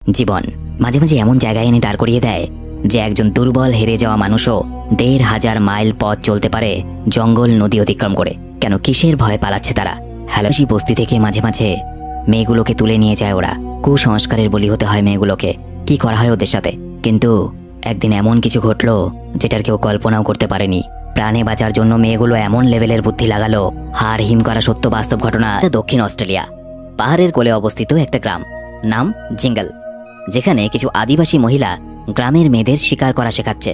জীবন মাঝে মাঝে এমন জায়গায় এনে দাঁড় করিয়ে দেয় যে একজন দুর্বল হেরে যাওয়া মানুষও ১,৫০০ মাইল পথ চলতে পারে জঙ্গল নদী অতিক্রম করে। কেন, কিসের ভয় পালাচ্ছে তারা? হালাসি বস্তি থেকে মাঝে মাঝে মেয়েগুলোকে তুলে নিয়ে যায় ওরা। কুসংস্কারের বলি হতে হয় মেয়েগুলোকে। কি করা হয় ওদের সাথে? কিন্তু একদিন এমন কিছু ঘটলো যেটার কেউ কল্পনাও করতে পারেনি। প্রাণে বাঁচার জন্য মেয়েগুলো এমন লেভেলের বুদ্ধি লাগালো, হার হিম করা সত্য বাস্তব ঘটনা। দক্ষিণ অস্ট্রেলিয়া পাহাড়ের কোলে অবস্থিত একটা গ্রাম, নাম জিঙ্গল, যেখানে কিছু আদিবাসী মহিলা গ্রামের মেয়েদের শিকার করা শেখাচ্ছে।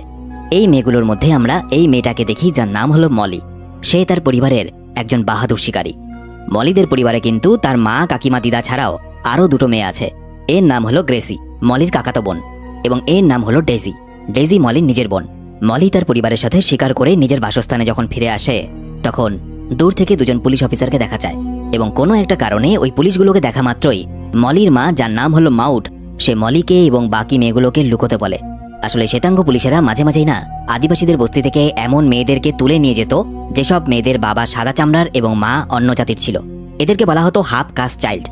এই মেয়েগুলোর মধ্যে আমরা এই মেয়েটাকে দেখি, যার নাম হলো মলি। সে তার পরিবারের একজন বাহাদুর শিকারী। মলিদের পরিবারে কিন্তু তার মা, কাকিমা, দিদা ছাড়াও আরও দুটো মেয়ে আছে। এর নাম হলো গ্রেসি, মলির কাকাতো বোন, এবং এর নাম হলো ডেজি। ডেজি মলির নিজের বোন। মলি তার পরিবারের সাথে শিকার করে নিজের বাসস্থানে যখন ফিরে আসে, তখন দূর থেকে দুজন পুলিশ অফিসারকে দেখা যায়, এবং কোনো একটা কারণে ওই পুলিশগুলোকে দেখা মাত্রই মলির মা, যার নাম হলো মাউট, সে মলিকে এবং বাকি মেয়েগুলোকে লুকোতে বলে। আসলে শ্বেতাঙ্গ পুলিশেরা মাঝে মাঝেই না আদিবাসীদের বস্তি থেকে এমন মেয়েদেরকে তুলে নিয়ে যেত যেসব মেয়েদের বাবা সাদা চামড়ার এবং মা অন্য জাতির ছিল। এদেরকে বলা হতো হাফ কাস্ট চাইল্ড।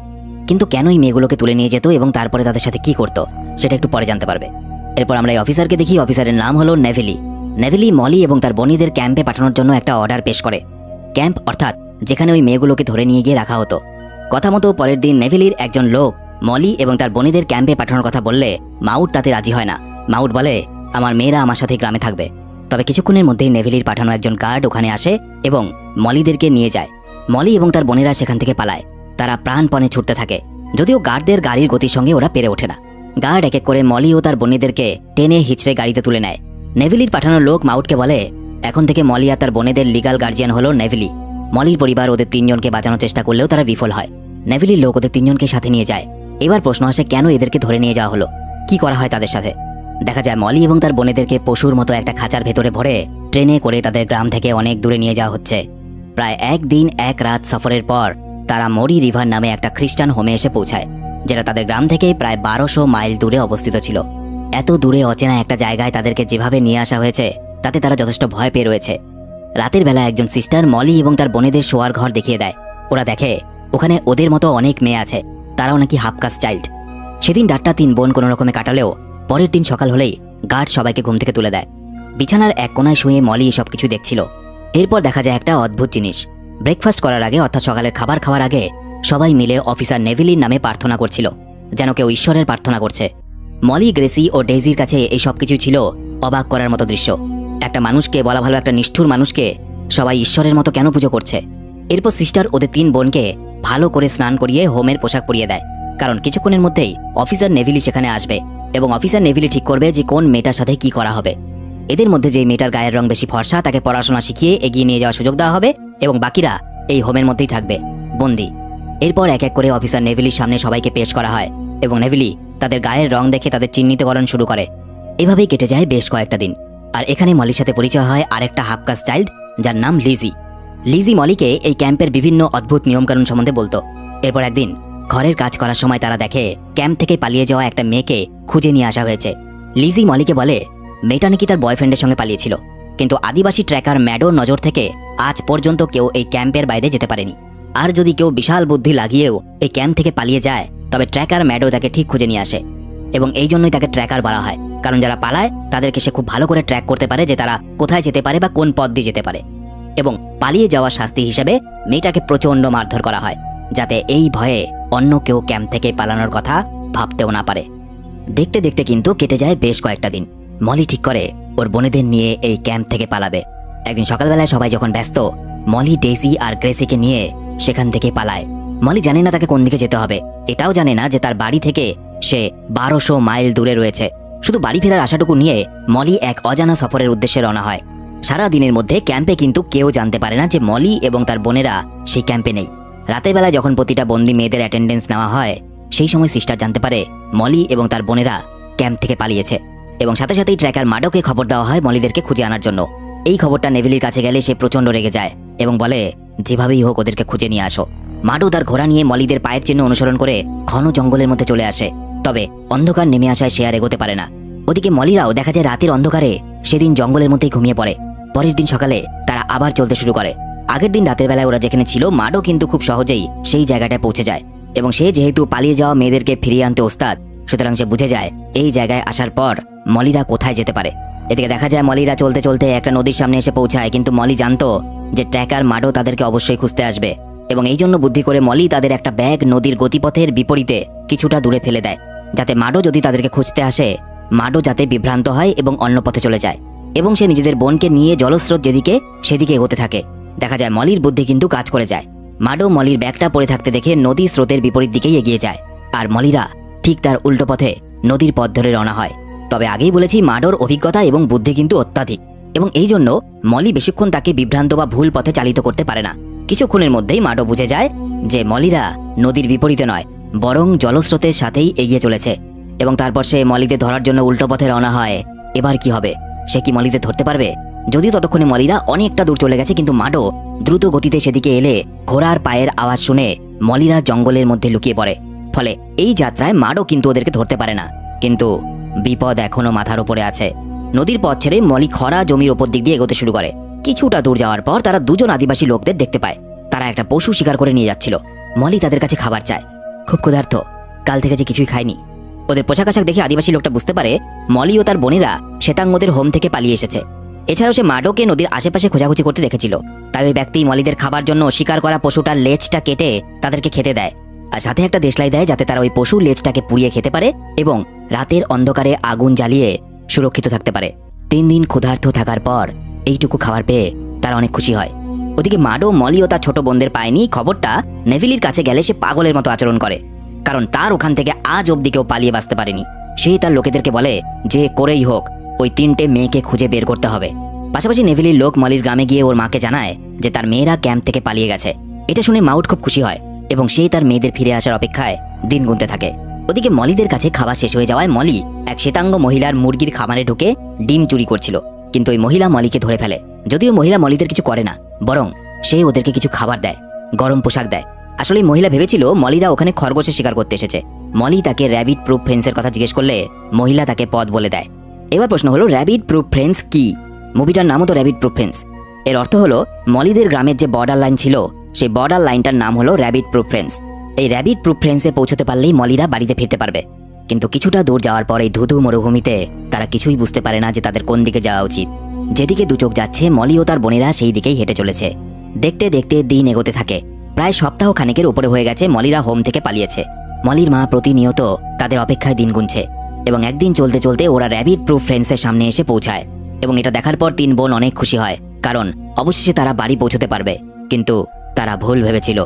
কিন্তু কেন এই মেয়েগুলোকে তুলে নিয়ে যেত এবং তারপরে তাদের সাথে কি করতো সেটা একটু পরে জানতে পারবে। এরপর আমরা এই অফিসারকে দেখি। অফিসারের নাম হলো নেভেলি। নেভেলি মলি এবং তার বোনেদের ক্যাম্পে পাঠানোর জন্য একটা অর্ডার পেশ করে। ক্যাম্প অর্থাৎ যেখানে ওই মেয়েগুলোকে ধরে নিয়ে গিয়ে রাখা হতো। কথা মতো পরের দিন নেভেলির একজন লোক মলি এবং তার বোনেদের ক্যাম্পে পাঠানোর কথা বললে মাউট তাতে রাজি হয় না। মাউট বলে, আমার মেয়েরা আমার সাথে গ্রামে থাকবে। তবে কিছুক্ষণের মধ্যেই নেভেলির পাঠানো একজন গার্ড ওখানে আসে এবং মলিদেরকে নিয়ে যায়। মলি এবং তার বোনেরা সেখান থেকে পালায়। তারা প্রাণপণে ছুটতে থাকে, যদিও গার্ডদের গাড়ির গতির সঙ্গে ওরা পেরে ওঠে না। গার্ড এক এক করে মলি ও তার বোনেদেরকে টেনে হিচড়ে গাড়িতে তুলে নেয়। নেভেলির পাঠানো লোক মাউটকে বলে, এখন থেকে মলি আর তার বোনেদের লিগাল গার্জিয়ান হলো নেভেলি। মলির পরিবার ওদের তিনজনকে বাঁচানোর চেষ্টা করলেও তারা বিফল হয়। নেভেলির লোক ওদের তিনজনকে সাথে নিয়ে যায়। এবার প্রশ্ন আসে, কেন এদেরকে ধরে নিয়ে যাওয়া হলো? কি করা হয় তাদের সাথে? দেখা যায় মলি এবং তার বোনেদেরকে পশুর মতো একটা খাঁচার ভেতরে ভরে ট্রেনে করে তাদের গ্রাম থেকে অনেক দূরে নিয়ে যাওয়া হচ্ছে। প্রায় ১ দিন ১ রাত সফরের পর তারা মরি রিভার নামে একটা খ্রিস্টান হোমে এসে পৌঁছায়, যেটা তাদের গ্রাম থেকে প্রায় ১২০০ মাইল দূরে অবস্থিত ছিল। এত দূরে অচেনা একটা জায়গায় তাদেরকে যেভাবে নিয়ে আসা হয়েছে তাতে তারা যথেষ্ট ভয় পেয়ে রয়েছে। রাতের বেলা একজন সিস্টার মলি এবং তার বোনেদের শোয়ার ঘর দেখিয়ে দেয়। ওরা দেখে ওখানে ওদের মতো অনেক মেয়ে আছে, তারাও নাকি হাফ কাস্ট চাইল্ড। সেদিন রাতটা ৩ বোন কোনো রকমে কাটালেও পরের দিন সকাল হলেই গার্ড সবাইকে ঘুম থেকে তুলে দেয়। বিছানার এক কোনায় শুয়ে মলি সব কিছু দেখছিল। এরপর দেখা যায় একটা অদ্ভুত জিনিস। ব্রেকফাস্ট করার আগে অর্থাৎ সকালের খাবার খাওয়ার আগে সবাই মিলে অফিসার নেভেলির নামে প্রার্থনা করছিল, যেন কেউ ঈশ্বরের প্রার্থনা করছে। মলি, গ্রেসি ও ডেইজির কাছে এই সব কিছু ছিল অবাক করার মতো দৃশ্য। একটা মানুষকে, বলা ভালো একটা নিষ্ঠুর মানুষকে সবাই ঈশ্বরের মতো কেন পুজো করছে? এরপর সিস্টার ওদের ৩ বোনকে ভালো করে স্নান করিয়ে হোমের পোশাক পরিয়ে দেয়, কারণ কিছুক্ষণের মধ্যেই অফিসার নেভেলি সেখানে আসবে এবং অফিসার নেভেলি ঠিক করবে যে কোন মেয়েটার সাথে কি করা হবে। এদের মধ্যে যে মেয়েটার গায়ের রং বেশি ফর্সা তাকে পড়াশোনা শিখিয়ে এগিয়ে নিয়ে যাওয়ার সুযোগ দেওয়া হবে এবং বাকিরা এই হোমের মধ্যেই থাকবে বন্দি। এরপর এক এক করে অফিসার নেভেলির সামনে সবাইকে পেশ করা হয় এবং নেভেলি তাদের গায়ের রং দেখে তাদের চিহ্নিতকরণ শুরু করে। এভাবেই কেটে যায় বেশ কয়েকটা দিন। আর এখানে মলির সাথে পরিচয় হয় আরেকটা হাফ কাস্ট চাইল্ড, যার নাম লিজি। লিজি মলিকে এই ক্যাম্পের বিভিন্ন অদ্ভুত নিয়মকানুন সম্বন্ধে বলতো। এরপর একদিন ঘরের কাজ করার সময় তারা দেখে ক্যাম্প থেকে পালিয়ে যাওয়া একটা মেয়েকে খুঁজে নিয়ে আসা হয়েছে। লিজি মলিকে বলে, মেয়েটা নাকি তার বয়ফ্রেন্ডের সঙ্গে পালিয়েছিল, কিন্তু আদিবাসী ট্র্যাকার ম্যাডোর নজর থেকে আজ পর্যন্ত কেউ এই ক্যাম্পের বাইরে যেতে পারেনি। আর যদি কেউ বিশাল বুদ্ধি লাগিয়েও এই ক্যাম্প থেকে পালিয়ে যায়, তবে ট্র্যাকার ম্যাডো তাকে ঠিক খুঁজে নিয়ে আসে। এবং এই জন্যই তাকে ট্র্যাকার বলা হয়, কারণ যারা পালায় তাদেরকে সে খুব ভালো করে ট্র্যাক করতে পারে যে তারা কোথায় যেতে পারে বা কোন পথ দিয়ে যেতে পারে। এবং পালিয়ে যাওয়ার শাস্তি হিসেবে মেয়েটাকে প্রচণ্ড মারধর করা হয়, যাতে এই ভয়ে অন্য কেউ ক্যাম্প থেকে পালানোর কথা ভাবতেও না পারে। দেখতে দেখতে কিন্তু কেটে যায় বেশ কয়েকটা দিন। মলি ঠিক করে ওর বোনেদের নিয়ে এই ক্যাম্প থেকে পালাবে। একদিন সকালবেলায় সবাই যখন ব্যস্ত, মলি ডেইজি আর গ্রেসিকে নিয়ে সেখান থেকে পালায়। মলি জানে না তাকে কোন দিকে যেতে হবে, এটাও জানে না যে তার বাড়ি থেকে সে ১২০০ মাইল দূরে রয়েছে। শুধু বাড়ি ফেরার আশাটুকু নিয়ে মলি এক অজানা সফরের উদ্দেশ্যে রওনা হয়। সারা দিনের মধ্যে ক্যাম্পে কিন্তু কেউ জানতে পারে না যে মলি এবং তার বোনেরা সেই ক্যাম্পে নেই। রাতের বেলায় যখন প্রতিটা বন্দি মেয়েদের অ্যাটেন্ডেন্স নেওয়া হয়, সেই সময় সিস্টার জানতে পারে মলি এবং তার বোনেরা ক্যাম্প থেকে পালিয়েছে, এবং সাথে সাথেই ট্র্যাকার মাডোকে খবর দেওয়া হয় মলিদেরকে খুঁজে আনার জন্য। এই খবরটা নেভেলির কাছে গেলে সে প্রচণ্ড রেগে যায় এবং বলে, যেভাবেই হোক ওদেরকে খুঁজে নিয়ে আসো। মাডো তার ঘোড়া নিয়ে মলিদের পায়ের চিহ্ন অনুসরণ করে ঘন জঙ্গলের মধ্যে চলে আসে, তবে অন্ধকার নেমে আসায় সে আর এগোতে পারে না। ওদিকে মলিরাও দেখা যায় রাতের অন্ধকারে সেদিন জঙ্গলের মধ্যেই ঘুমিয়ে পড়ে। পরের দিন সকালে তারা আবার চলতে শুরু করে। আগের দিন রাতের বেলায় ওরা যেখানে ছিল, মাডো কিন্তু খুব সহজেই সেই জায়গাটায় পৌঁছে যায় এবং সে যেহেতু পালিয়ে যাওয়া মেয়েদেরকে ফিরিয়ে আনতে ওস্তাদ, সুতরাং সে বুঝে যায় এই জায়গায় আসার পর মলিরা কোথায় যেতে পারে। এদিকে দেখা যায় মলিরা চলতে চলতে একটা নদীর সামনে এসে পৌঁছায়, কিন্তু মলি জানতো যে ট্র্যাকার মাডো তাদেরকে অবশ্যই খুঁজতে আসবে, এবং এই জন্য বুদ্ধি করে মলি তাদের একটা ব্যাগ নদীর গতিপথের বিপরীতে কিছুটা দূরে ফেলে দেয়, যাতে মাডো যদি তাদেরকে খুঁজতে আসে মাডো যাতে বিভ্রান্ত হয় এবং অন্য পথে চলে যায়, এবং সে নিজেদের বোনকে নিয়ে জলস্রোত যেদিকে সেদিকে এগোতে থাকে। দেখা যায় মলির বুদ্ধি কিন্তু কাজ করে যায়। মাডো মলির ব্যাগটা পড়ে থাকতে দেখে নদী স্রোতের বিপরীত দিকেই এগিয়ে যায়, আর মলিরা ঠিক তার উল্টো পথে নদীর পথ ধরে রওনা হয়। তবে আগেই বলেছি মাডোর অভিজ্ঞতা এবং বুদ্ধি কিন্তু অত্যাধিক, এবং এই জন্য মলি বেশিক্ষণ তাকে বিভ্রান্ত বা ভুল পথে চালিত করতে পারে না। কিছুক্ষণের মধ্যেই মাডো বুঝে যায় যে মলিরা নদীর বিপরীতে নয় বরং জলস্রোতের সাথেই এগিয়ে চলেছে, এবং তারপর সে মলিদের ধরার জন্য উল্টো পথে রওনা হয়। এবার কি হবে? সে কি মলিদের ধরতে পারবে? যদিও ততক্ষণে মলিরা অনেকটা দূর চলে গেছে, কিন্তু মাডো দ্রুত গতিতে সেদিকে এলে ঘোড়ার পায়ের আওয়াজ শুনে মলিরা জঙ্গলের মধ্যে লুকিয়ে পড়ে। ফলে এই যাত্রায় মাডো কিন্তু ওদেরকে ধরতে পারে না। কিন্তু বিপদ এখনো মাথার উপরে আছে। নদীর পথ ছেড়ে মলি খরা জমির ওপর দিক দিয়ে এগোতে শুরু করে। কিছুটা দূর যাওয়ার পর তারা দুজন আদিবাসী লোকদের দেখতে পায়। তারা একটা পশু শিকার করে নিয়ে যাচ্ছিল। মলি তাদের কাছে খাবার চায়। খুব ক্ষুধার্ত, কাল থেকে যে কিছুই খায়নি। ওদের পোশাক আশাক দেখে আদিবাসী লোকটা বুঝতে পারে মলি ও তার বোনেরা শ্বেতাঙ্গদের হোম থেকে পালিয়ে এসেছে। এছাড়াও সে মাডোকে নদীর আশেপাশে খোঁজাখুঁজি করতে দেখেছিল। তাই ওই ব্যক্তি মলিদের খাবার জন্য শিকার করা পশুটার লেজটা কেটে তাদেরকে খেতে দেয়, আর সাথে একটা দেশলাই দেয় যাতে তারা ওই পশুর লেজটাকে পুড়িয়ে খেতে পারে এবং রাতের অন্ধকারে আগুন জ্বালিয়ে সুরক্ষিত থাকতে পারে। 3 দিন ক্ষুধার্ত থাকার পর এইটুকু খাবার পেয়ে তারা অনেক খুশি হয়। ওদিকে মাডো মলি ও তার ছোট বোনদের পায়নি। খবরটা নেভিলির কাছে গেলে সে পাগলের মতো আচরণ করে, কারণ তার ওখান থেকে আজ অব্দি কেউ পালিয়ে বাঁচতে পারেনি। সে তার লোকেদেরকে বলে যে করেই হোক ওই 3টে মেয়েকে খুঁজে বের করতে হবে। পাশাপাশি নেভিলির লোক মলির গ্রামে গিয়ে ওর মাকে জানায় যে তার মেয়েরা ক্যাম্প থেকে পালিয়ে গেছে। এটা শুনে মাউট খুব খুশি হয় এবং সেই তার মেয়েদের ফিরে আসার অপেক্ষায় দিন গুনতে থাকে। ওদিকে মলিদের কাছে খাবার শেষ হয়ে যাওয়ায় মলি এক শ্বেতাঙ্গ মহিলার মুরগির খামারে ঢুকে ডিম চুরি করছিল, কিন্তু ওই মহিলা মলিকে ধরে ফেলে। যদিও মহিলা মলিদের কিছু করে না, বরং সে ওদেরকে কিছু খাবার দেয়, গরম পোশাক দেয়। আসলে মহিলা ভেবেছিল মলিরা ওখানে খরগোশের শিকার করতে এসেছে। মলি তাকে র্যাবিট প্রুফ ফ্রেন্ডসের কথা জিজ্ঞেস করলে মহিলা তাকে পথ বলে দেয়। এবার প্রশ্ন হলো র্যাবিট প্রুফ ফ্রেন্ডস কি? মুভিটার নামও তো র্যাবিট প্রুফ ফ্রেন্ডস। এর অর্থ হলো মলিদের গ্রামের যে বর্ডার লাইন ছিল সেই বর্ডার লাইনটার নাম হলো র্যাবিট প্রুফ ফ্রেন্ডস। এই র্যাবিট প্রুফ ফ্রেন্ডসে পৌঁছতে পারলেই মলিরা বাড়িতে ফিরতে পারবে। কিন্তু কিছুটা দূর যাওয়ার পর এই ধুধু মরুভূমিতে তারা কিছুই বুঝতে পারে না যে তাদের কোন দিকে যাওয়া উচিত। যেদিকে দুচোখ যাচ্ছে মলি ও তার বোনেরা সেই দিকেই হেঁটে চলেছে। দেখতে দেখতে দিন এগোতে থাকে। প্রায় সপ্তাহ খানেকের উপরে হয়ে গেছে মলিরা হোম থেকে পালিয়েছে। মলির মা প্রতিনিয়ত তাদের অপেক্ষায় দিন গুনছে, এবং একদিন চলতে চলতে ওরা র্যাবিট প্রুফ ফ্রেন্ডসের সামনে এসে পৌঁছায়। এবং এটা দেখার পর 3 বোন অনেক খুশি হয়, কারণ অবশেষে তারা বাড়ি পৌঁছতে পারবে। কিন্তু তারা ভুল ভেবেছিল।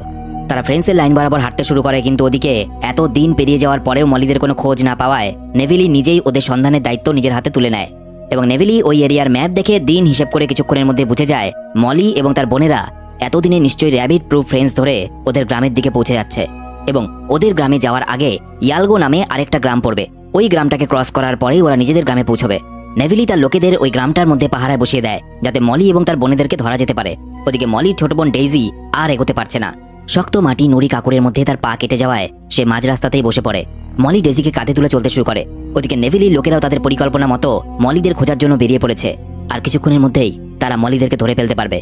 তারা ফ্রেন্ডসের লাইন বরাবর হাঁটতে শুরু করে, কিন্তু ওদিকে এত দিন পেরিয়ে যাওয়ার পরেও মলিদের কোনো খোঁজ না পাওয়ায় নেভিলি নিজেই ওদের সন্ধানের দায়িত্ব নিজের হাতে তুলে নেয়। এবং নেভিলি ওই এরিয়ার ম্যাপ দেখে দিন হিসেব করে কিছুক্ষণের মধ্যে বুঝে যায় মলি এবং তার বোনেরা এতদিনে নিশ্চয়ই র্যাবিট প্রুফ ফ্রেন্ডস ধরে ওদের গ্রামের দিকে পৌঁছে যাচ্ছে, এবং ওদের গ্রামে যাওয়ার আগে ইয়ালগো নামে আরেকটা গ্রাম পড়বে। ওই গ্রামটাকে ক্রস করার পরেই ওরা নিজেদের গ্রামে পৌঁছবে। নেভিলি তার লোকেদের ওই গ্রামটার মধ্যে পাহারায় বসিয়ে দেয় যাতে মলি এবং তার বোনেদেরকে ধরা যেতে পারে। ওদিকে মলির ছোট বোন ডেইজি আর এগোতে পারছে না। শক্ত মাটি নুড়ি কাকুরের মধ্যে তার পা কেটে যাওয়ায় সে মাঝ রাস্তাতেই বসে পড়ে। মলি ডেইজিকে কাঁধে তুলে চলতে শুরু করে। ওদিকে নেভিলির লোকেরাও তাদের পরিকল্পনা মতো মলিদের খোঁজার জন্য বেরিয়ে পড়েছে, আর কিছুক্ষণের মধ্যেই তারা মলিদেরকে ধরে ফেলতে পারবে।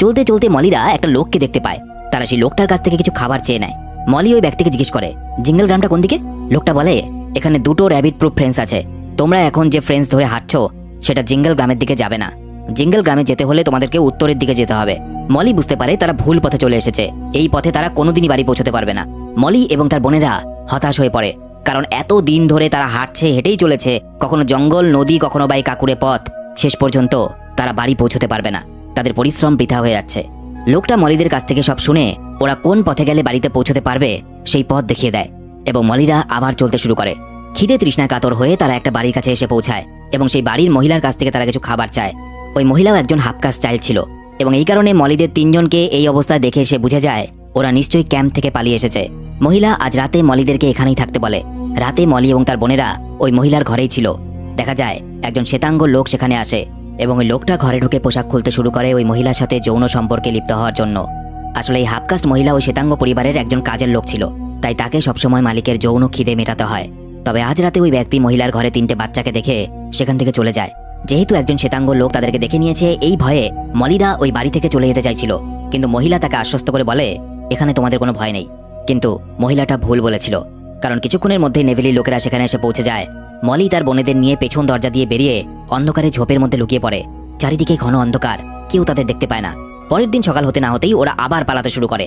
চলতে চলতে মলিরা একটা লোককে দেখতে পায়। তারা সেই লোকটার কাছ থেকে কিছু খাবার চেয়ে নেয়। মলি ওই ব্যক্তিকে জিজ্ঞেস করে জিঙ্গল গ্রামটা কোন দিকে? লোকটা বলে এখানে 2টো র্যাবিট প্রুফ ফ্রেন্ডস আছে। তোমরা এখন যে ফ্রেন্ডস ধরে হাঁটছো সেটা জিঙ্গল গ্রামের দিকে যাবে না। জিঙ্গল গ্রামে যেতে হলে তোমাদেরকে উত্তরের দিকে যেতে হবে। মলি বুঝতে পারে তারা ভুল পথে চলে এসেছে। এই পথে তারা কোনোদিনই বাড়ি পৌঁছতে পারবে না। মলি এবং তার বোনেরা হতাশ হয়ে পড়ে, কারণ এত দিন ধরে তারা হাঁটছে, হেঁটেই চলেছে, কখনো জঙ্গল, নদী, কখনো বা এই কাকুরে পথ। শেষ পর্যন্ত তারা বাড়ি পৌঁছতে পারবে না। তাদের পরিশ্রম বৃথা হয়ে যাচ্ছে। লোকটা মলিদের কাছ থেকে সব শুনে ওরা কোন পথে গেলে বাড়িতে পৌঁছতে পারবে সেই পথ দেখিয়ে দেয়, এবং মলিরা আবার চলতে শুরু করে। খিদে তৃষ্ণায় কাতর হয়ে তারা একটা বাড়ির কাছে এসে পৌঁছায়, এবং সেই বাড়ির মহিলার কাছ থেকে তারা কিছু খাবার চায়। ওই মহিলাও একজন হাফকাস্ট চাইল্ড ছিল, এবং এই কারণে মলিদের 3 জনকে এই অবস্থায় দেখে সে বুঝে যায় ওরা নিশ্চয়ই ক্যাম্প থেকে পালিয়ে এসেছে। মহিলা আজ রাতে মলিদেরকে এখানেই থাকতে বলে। রাতে মলি এবং তার বোনেরা ওই মহিলার ঘরেই ছিল। দেখা যায় একজন শ্বেতাঙ্গ লোক সেখানে আসে, এবং ওই লোকটা ঘরে ঢুকে পোশাক খুলতে শুরু করে ওই মহিলার সাথে যৌন সম্পর্কে লিপ্ত হওয়ার জন্য। আসলে এই হাফকাস্ট মহিলা ওই শ্বেতাঙ্গ পরিবারের একজন কাজের লোক ছিল, তাই তাকে সবসময় মালিকের যৌন খিদে মেটাতে হয়। তবে আজ রাতে ওই ব্যক্তি মহিলার ঘরে 3টে বাচ্চাকে দেখে সেখান থেকে চলে যায়। যেহেতু একজন শ্বেতাঙ্গ লোক তাদেরকে দেখে নিয়েছে, এই ভয়ে মলিরা ওই বাড়ি থেকে চলে যেতে চাইছিল, কিন্তু মহিলা তাকে আশ্বস্ত করে বলে এখানে তোমাদের কোনো ভয় নেই। কিন্তু মহিলাটা ভুল বলেছিল। কারণ কিছুক্ষণের মধ্যেই নেভিলির লোকেরা সেখানে এসে পৌঁছে যায়। মলি তার বোনেদের নিয়ে পেছন দরজা দিয়ে বেরিয়ে অন্ধকারে ঝোপের মধ্যে লুকিয়ে পড়ে। চারিদিকে ঘন অন্ধকার, কেউ তাদের দেখতে পায় না। পরের দিন সকাল হতে না হতেই ওরা আবার পালাতে শুরু করে।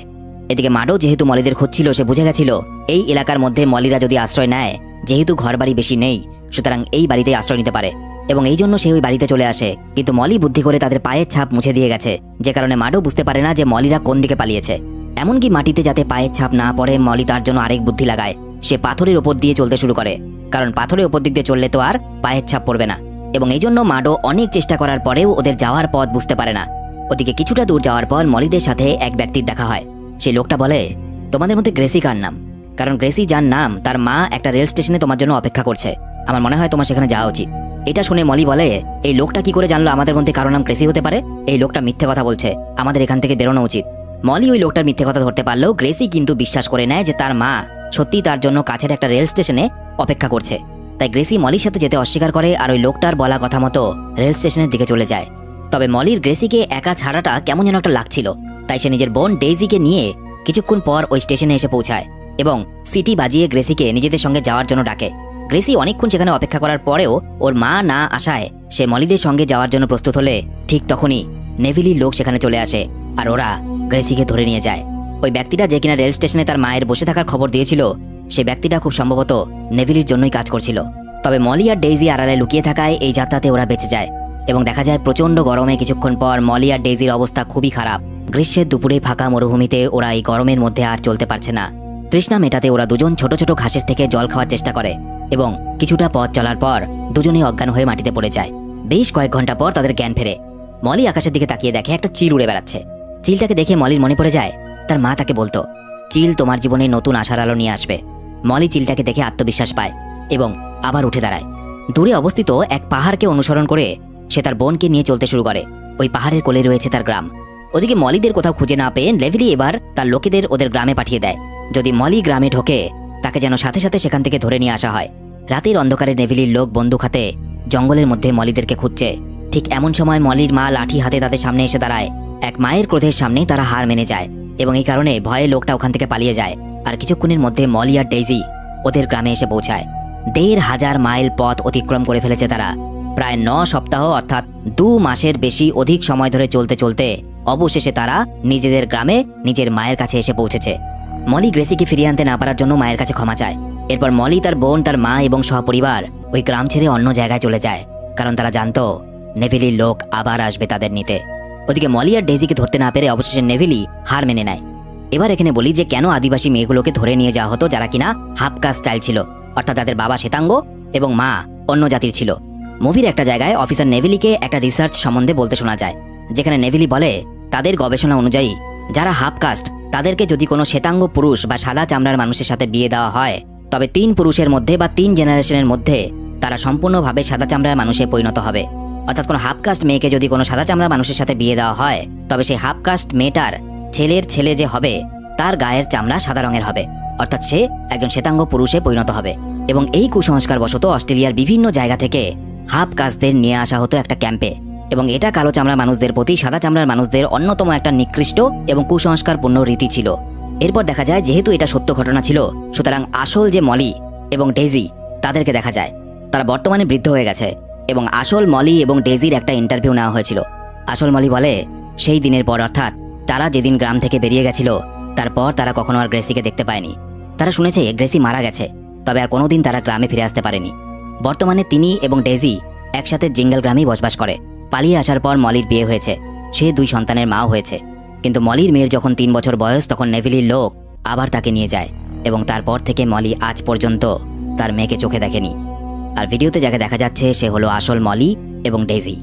এদিকে মাডো যেহেতু মলিদের খুঁজছিল, সে বুঝে গেছিল এই এলাকার মধ্যে মলিরা যদি আশ্রয় নেয়, যেহেতু ঘরবাড়ি বেশি নেই, সুতরাং এই বাড়িতেই আশ্রয় নিতে পারে, এবং এই জন্য সে ওই বাড়িতে চলে আসে। কিন্তু মলি বুদ্ধি করে তাদের পায়ের ছাপ মুছে দিয়ে গেছে, যে কারণে মাডো বুঝতে পারে না যে মলিরা কোন দিকে পালিয়েছে। এমনকি মাটিতে যাতে পায়ের ছাপ না পড়ে, মলি তার জন্য আরেক বুদ্ধি লাগায়। সে পাথরের ওপর দিয়ে চলতে শুরু করে, কারণ পাথরের ওপর দিক দিয়ে চললে তো আর পায়ের ছাপ পড়বে না। এবং এই জন্য মাডো অনেক চেষ্টা করার পরেও ওদের যাওয়ার পথ বুঝতে পারে না। ওদিকে কিছুটা দূর যাওয়ার পর মলিদের সাথে এক ব্যক্তির দেখা হয়। সেই লোকটা বলে, তোমাদের মধ্যে গ্রেসি কার নাম? কারণ গ্রেসি যার নাম, তার মা একটা রেল স্টেশনে তোমার জন্য অপেক্ষা করছে। আমার মনে হয় তোমার সেখানে যাওয়া উচিত। এটা শুনে মলি বলে, এই লোকটা কি করে জানলো আমাদের মধ্যে কারো নাম গ্রেসি হতে পারে? এই লোকটা মিথ্যে কথা বলছে, আমাদের এখান থেকে বেরোনো উচিত। মলি ওই লোকটার মিথ্যে কথা ধরতে পারলেও গ্রেসি কিন্তু বিশ্বাস করে নেয় যে তার মা সত্যি তার জন্য কাছের একটা রেল স্টেশনে অপেক্ষা করছে। তাই গ্রেসি মলির সাথে যেতে অস্বীকার করে আর ওই লোকটার বলা কথা মতো রেল স্টেশনের দিকে চলে যায়। তবে মলির গ্রেসিকে একা ছাড়াটা কেমন যেন একটা লাগছিল, তাই সে নিজের বোন ডেইজিকে নিয়ে কিছুক্ষণ পর ওই স্টেশনে এসে পৌঁছায় এবং সিটি বাজিয়ে গ্রেসিকে নিজেদের সঙ্গে যাওয়ার জন্য ডাকে। গ্রেসি অনেকক্ষণ সেখানে অপেক্ষা করার পরেও ওর মা না আসায় সে মলিদের সঙ্গে যাওয়ার জন্য প্রস্তুত হলে ঠিক তখনই নেভিলির লোক সেখানে চলে আসে আর ওরা গ্রেসিকে ধরে নিয়ে যায়। ওই ব্যক্তিটা যে কিনা রেল স্টেশনে তার মায়ের বসে থাকার খবর দিয়েছিল, সে ব্যক্তিটা খুব সম্ভবত নেভিলির জন্যই কাজ করছিল। তবে মলি আর ডেইজি আড়ালে লুকিয়ে থাকায় এই যাত্রাতে ওরা বেঁচে যায় এবং দেখা যায় প্রচন্ড গরমে কিছুক্ষণ পর মলি আর ডেইজির অবস্থা খুবই খারাপ। গ্রীষ্মের দুপুরে ফাঁকা মরুভূমিতে ওরা এই গরমের মধ্যে আর চলতে পারছে না। তৃষ্ণা মেটাতে ওরা দুজন ছোট ছোট ঘাসের থেকে জল খাওয়ার চেষ্টা করে এবং কিছুটা পথ চলার পর দুজনেই অজ্ঞান হয়ে মাটিতে পড়ে যায়। বেশ কয়েক ঘন্টা পর তাদের জ্ঞান ফেরে। মলি আকাশের দিকে তাকিয়ে দেখে একটা চিল উড়ে বেড়াচ্ছে। চিলটাকে দেখে মলির মনে পড়ে যায় তার মা তাকে বলতো, চিল তোমার জীবনে নতুন আশার আলো নিয়ে আসবে। মলি চিলটাকে দেখে আত্মবিশ্বাস পায় এবং আবার উঠে দাঁড়ায়। দূরে অবস্থিত এক পাহাড়কে অনুসরণ করে সে তার বোনকে নিয়ে চলতে শুরু করে। ওই পাহাড়ের কোলে রয়েছে তার গ্রাম। ওদিকে মলিদের কোথাও খুঁজে না পেয়ে নেভিলি এবার তার লোকেদের ওদের গ্রামে পাঠিয়ে দেয়। যদি মলি গ্রামে ঢোকে তাকে যেন সাথে সাথে সেখান থেকে ধরে নিয়ে আসা হয়। রাতের অন্ধকারে নেভিলির লোক বন্দুক হাতে জঙ্গলের মধ্যে মলিদেরকে খুঁজছে। ঠিক এমন সময় মলির মা লাঠি হাতে তাদের সামনে এসে দাঁড়ায়। এক মায়ের ক্রোধের সামনে তারা হার মেনে যায় এবং এই কারণে ভয়ে লোকটা ওখান থেকে পালিয়ে যায়। আর কিছুক্ষণের মধ্যে মলি আর ডেইজি ওদের গ্রামে এসে পৌঁছায়। ১,৫০০ মাইল পথ অতিক্রম করে ফেলেছে তারা। প্রায় ৯ সপ্তাহ অর্থাৎ ২ মাসের বেশি অধিক সময় ধরে চলতে চলতে অবশেষে তারা নিজেদের গ্রামে নিজের মায়ের কাছে এসে পৌঁছেছে। মলি গ্রেসিকে ফিরিয়ে আনতে না পারার জন্য মায়ের কাছে ক্ষমা চায়। এরপর মলি, তার বোন, তার মা এবং সহপরিবার ওই গ্রাম ছেড়ে অন্য জায়গায় চলে যায়, কারণ তারা জানতো নেভিলির লোক আবার আসবে তাদের নিতে। ওদিকে মলি আর ডেইজিকে ধরতে না পেরে অবশেষে নেভিলি হার মেনে নেয়। এবার এখানে বলি যে কেন আদিবাসী মেয়েগুলোকে ধরে নিয়ে যাওয়া হতো যারা কিনা হাফ কাস্ট চাইল্ড ছিল, অর্থাৎ যাদের বাবা শ্বেতাঙ্গ এবং মা অন্য জাতির ছিল। মুভির একটা জায়গায় অফিসার নেভিলিকে একটা রিসার্চ সম্বন্ধে বলতে শোনা যায়, যেখানে নেভিলি বলে তাদের গবেষণা অনুযায়ী যারা হাফ কাস্ট তাদেরকে যদি কোনো শ্বেতাঙ্গ পুরুষ বা সাদা চামড়ার মানুষের সাথে বিয়ে দেওয়া হয়, তবে ৩ পুরুষের মধ্যে বা ৩ জেনারেশনের মধ্যে তারা সম্পূর্ণভাবে সাদা চামড়ার মানুষে পরিণত হবে। অর্থাৎ কোনো হাফ কাস্ট মেয়েকে যদি কোনো সাদা চামড়া মানুষের সাথে বিয়ে দেওয়া হয়, তবে সেই হাফ কাস্ট মেয়েটার ছেলের ছেলে যে হবে তার গায়ের চামড়া সাদা রঙের হবে, অর্থাৎ সে একজন শ্বেতাঙ্গ পুরুষে পরিণত হবে। এবং এই কুসংস্কার বশত অস্ট্রেলিয়ার বিভিন্ন জায়গা থেকে হাফ কাস্টদের নিয়ে আসা হতো একটা ক্যাম্পে, এবং এটা কালো চামড়া মানুষদের প্রতি সাদা চামড়ার মানুষদের অন্যতম একটা নিকৃষ্ট এবং কুসংস্কারপূর্ণ রীতি ছিল। এরপর দেখা যায় যেহেতু এটা সত্য ঘটনা ছিল, সুতরাং আসল যে মলি এবং ডেইজি তাদেরকে দেখা যায় তারা বর্তমানে বৃদ্ধ হয়ে গেছে। এবং আসল মলি এবং ডেইজির একটা ইন্টারভিউ নেওয়া হয়েছিল। আসল মলি বলে সেই দিনের পর, অর্থাৎ তারা যেদিন গ্রাম থেকে বেরিয়ে গেছিল তারপর তারা কখনো আর গ্রেসিকে দেখতে পায়নি। তারা শুনেছে গ্রেসি মারা গেছে, তবে আর কোনোদিন তারা গ্রামে ফিরে আসতে পারেনি। বর্তমানে তিনি এবং ডেইজি একসাথে জিঙ্গল গ্রামেই বসবাস করে। পালিয়ে আসার পর মলির বিয়ে হয়েছে, সে 2 সন্তানের মাও হয়েছে। কিন্তু মলির মেয়ের যখন 3 বছর বয়স, তখন নেভিলির লোক আবার তাকে নিয়ে যায় এবং তারপর থেকে মলি আজ পর্যন্ত তার মেয়েকে চোখে দেখেনি। আর ভিডিওতে যাকে দেখা যাচ্ছে সে হলো আসল মলি এবং ডেইজি।